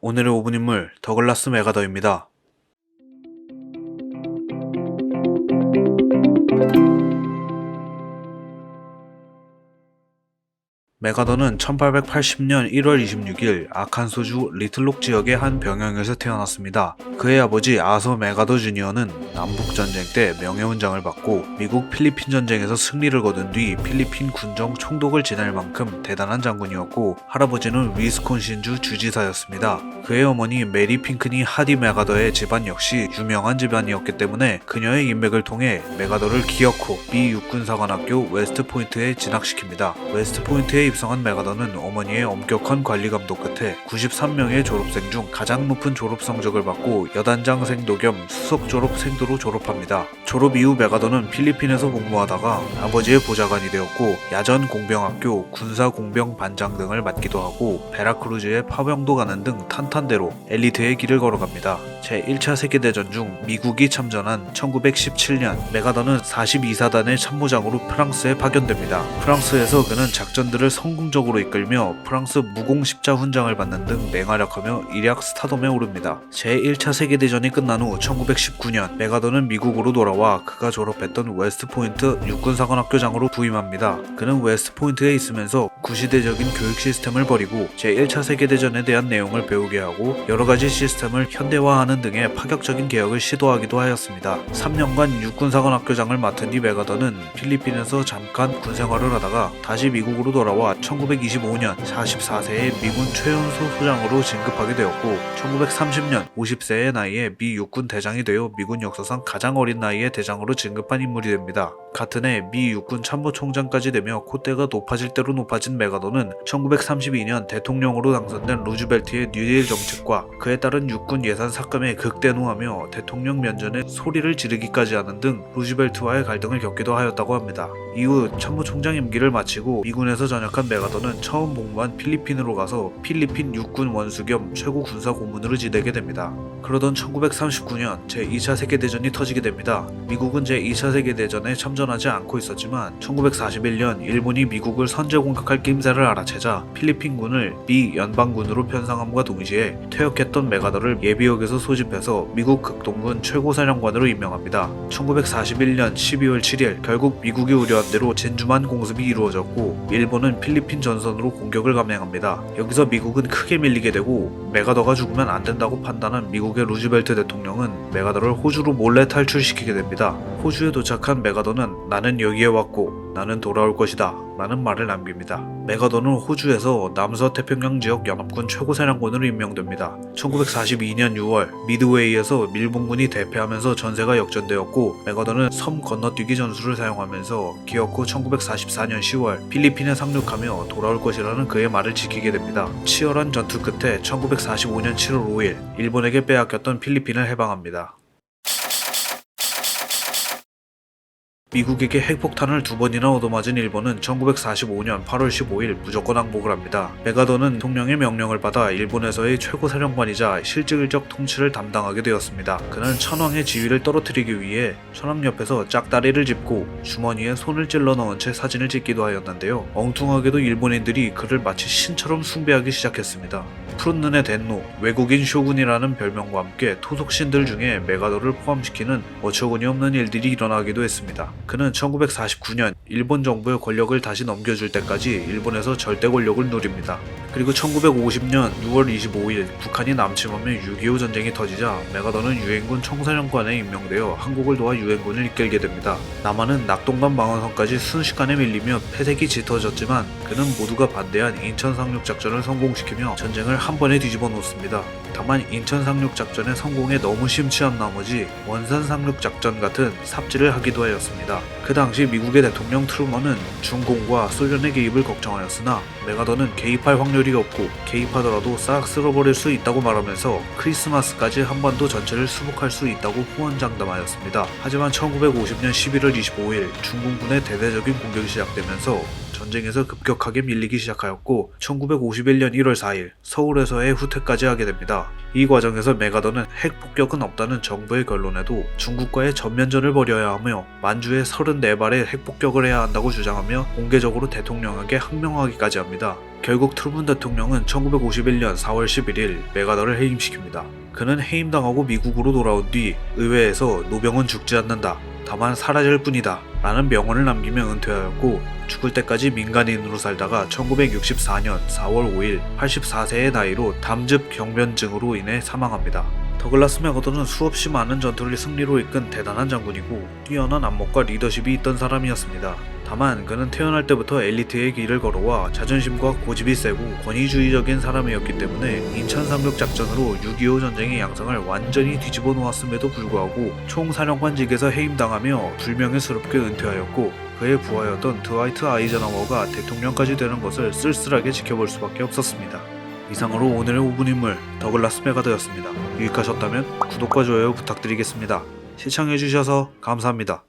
오늘의 5분 인물 더글라스 맥아더입니다. 맥아더는 1880년 1월 26일 아칸소주 리틀록 지역의 한 병영에서 태어났습니다. 그의 아버지 아서 맥아더 주니어는 남북전쟁 때 명예훈장을 받고 미국 필리핀 전쟁에서 승리를 거둔 뒤 필리핀 군정 총독을 지낼 만큼 대단한 장군이었고, 할아버지는 위스콘신주 주지사였습니다. 그의 어머니 메리 핑크니 하디 맥아더의 집안 역시 유명한 집안이었기 때문에 그녀의 인맥을 통해 맥아더를 기어코 미 육군사관학교 웨스트포인트에 진학시킵니다. 웨스트포인트에 입성한 맥아더는 어머니의 엄격한 관리 감독 끝에 93명의 졸업생 중 가장 높은 졸업 성적을 받고 여단장생도 겸 수석 졸업생도로 졸업합니다. 졸업 이후 맥아더는 필리핀에서 복무하다가 아버지의 보좌관이 되었고, 야전 공병학교 군사공병 반장 등을 맡기도 하고 베라크루즈의 파병도 가는 등 탄탄대로 엘리트의 길을 걸어갑니다. 제1차 세계대전 중 미국이 참전한 1917년 맥아더는 42사단의 참모장으로 프랑스에 파견됩니다. 프랑스에서 그는 작전들을 성공적으로 이끌며 프랑스 무공십자 훈장을 받는 등 맹활약하며 일약 스타덤에 오릅니다. 제1차 세계대전이 끝난 후 1919년 맥아더는 미국으로 돌아와 그가 졸업했던 웨스트포인트 육군사관학교장으로 부임합니다. 그는 웨스트포인트에 있으면서 구시대적인 교육 시스템을 버리고 제1차 세계대전에 대한 내용을 배우게 하고 여러가지 시스템을 현대화하는 등의 파격적인 개혁을 시도하기도 하였습니다. 3년간 육군사관학교장을 맡은 뒤 맥아더는 필리핀에서 잠깐 군생활을 하다가 다시 미국으로 돌아와 1925년 44세의 미군 최연소 소장으로 진급하게 되었고, 1930년 50세의 나이에 미 육군 대장이 되어 미군 역사상 가장 어린 나이에 대장으로 진급한 인물이 됩니다. 같은 해 미 육군 참모총장까지 되며 콧대가 높아질 대로 높아진 맥아더는 1932년 대통령으로 당선된 루즈벨트의 뉴딜 정책과 그에 따른 육군 예산 삭감에 극대노하며 대통령 면전에 소리를 지르기까지 하는 등 루즈벨트와의 갈등을 겪기도 하였다고 합니다. 이후 참모총장 임기를 마치고 미군에서 전역한 맥아더는 처음 복무한 필리핀으로 가서 필리핀 육군 원수 겸 최고 군사 고문으로 지내게 됩니다. 그러던 1939년 제2차 세계대전이 터지게 됩니다. 미국은 제2차 세계대전에 참전하지 않고 있었지만 1941년 일본이 미국을 선제 공격할 낌새를 알아채자 필리핀군을 미 연방군으로 편성함과 동시에 퇴역했던 맥아더를 예비역에서 소집해서 미국 극동군 최고사령관으로 임명합니다. 1941년 12월 7일 결국 미국이 우려한 대로 진주만 공습이 이루어졌고 일본은 필리핀 전선으로 공격을 감행합니다. 여기서 미국은 크게 밀리게 되고 맥아더가 죽으면 안 된다고 판단한 미국의 루즈벨트 대통령은 맥아더를 호주로 몰래 탈출시키게 됩니다. 호주에 도착한 맥아더는 나는 여기에 왔고 나는 돌아올 것이다 라는 말을 남깁니다. 맥아더는 호주에서 남서태평양 지역 연합군 최고사령관으로 임명됩니다. 1942년 6월 미드웨이에서 일본군이 대패하면서 전세가 역전되었고, 맥아더는 섬 건너뛰기 전술을 사용하면서 기어코 1944년 10월 필리핀에 상륙하며 돌아올 것이라는 그의 말을 지키게 됩니다. 치열한 전투 끝에 1945년 7월 5일 일본에게 빼앗겼던 필리핀을 해방합니다. 미국에게 핵폭탄을 2번이나 얻어맞은 일본은 1945년 8월 15일 무조건 항복을 합니다. 맥아더는 대통령의 명령을 받아 일본에서의 최고사령관이자 실질적 통치를 담당하게 되었습니다. 그는 천황의 지위를 떨어뜨리기 위해 천황 옆에서 짝다리를 짚고 주머니에 손을 찔러 넣은 채 사진을 찍기도 하였는데요. 엉뚱하게도 일본인들이 그를 마치 신처럼 숭배하기 시작했습니다. 푸른 눈의 덴노, 외국인 쇼군이라는 별명과 함께 토속신들 중에 맥아더를 포함시키는 어처구니 없는 일들이 일어나기도 했습니다. 그는 1949년 일본 정부의 권력을 다시 넘겨줄 때까지 일본에서 절대 권력을 누립니다. 그리고 1950년 6월 25일 북한이 남침하며 6.25 전쟁이 터지자 맥아더는 유엔군 총사령관에 임명되어 한국을 도와 유엔군을 이끌게 됩니다. 남한은 낙동강 방어선까지 순식간에 밀리며 패색이 짙어졌지만 그는 모두가 반대한 인천 상륙작전을 성공시키며 전쟁을 한 번에 뒤집어 놓습니다. 다만 인천 상륙작전의 성공에 너무 심취한 나머지 원산 상륙작전 같은 삽질을 하기도 하였습니다. 그 당시 미국의 대통령 트루먼은 중공과 소련의 개입을 걱정하였으나 맥아더는 개입할 확률이 없고 개입하더라도 싹 쓸어버릴 수 있다고 말하면서 크리스마스까지 한반도 전체를 수복할 수 있다고 호언장담하였습니다. 하지만 1950년 11월 25일 중공군의 대대적인 공격이 시작되면서 전쟁에서 급격한 급격하게 밀리기 시작하였고 1951년 1월 4일 서울에서의 후퇴까지 하게 됩니다. 이 과정에서 메가더는 핵 폭격은 없다는 정부의 결론에도 중국과의 전면전을 벌여야 하며 만주에 34발의 핵 폭격을 해야 한다고 주장하며 공개적으로 대통령에게 항명하기까지 합니다. 결국 트루먼 대통령은 1951년 4월 11일 메가더를 해임시킵니다. 그는 해임당하고 미국으로 돌아온 뒤 의회에서 노병은 죽지 않는다. 다만 사라질 뿐이다. 라는 명언을 남기며 은퇴하였고 죽을 때까지 민간인으로 살다가 1964년 4월 5일 84세의 나이로 담즙 경변증으로 인해 사망합니다. 더글라스 메가더는 수없이 많은 전투를 승리로 이끈 대단한 장군이고 뛰어난 안목과 리더십이 있던 사람이었습니다. 다만 그는 태어날 때부터 엘리트의 길을 걸어와 자존심과 고집이 세고 권위주의적인 사람이었기 때문에 인천 상륙 작전으로 6.25 전쟁의 양상을 완전히 뒤집어 놓았음에도 불구하고 총사령관직에서 해임당하며 불명예스럽게 은퇴하였고 그의 부하였던 드와이트 아이젠하워가 대통령까지 되는 것을 쓸쓸하게 지켜볼 수밖에 없었습니다. 이상으로 오늘의 5분 인물 더글라스 메가더였습니다. 유익하셨다면 구독과 좋아요 부탁드리겠습니다. 시청해주셔서 감사합니다.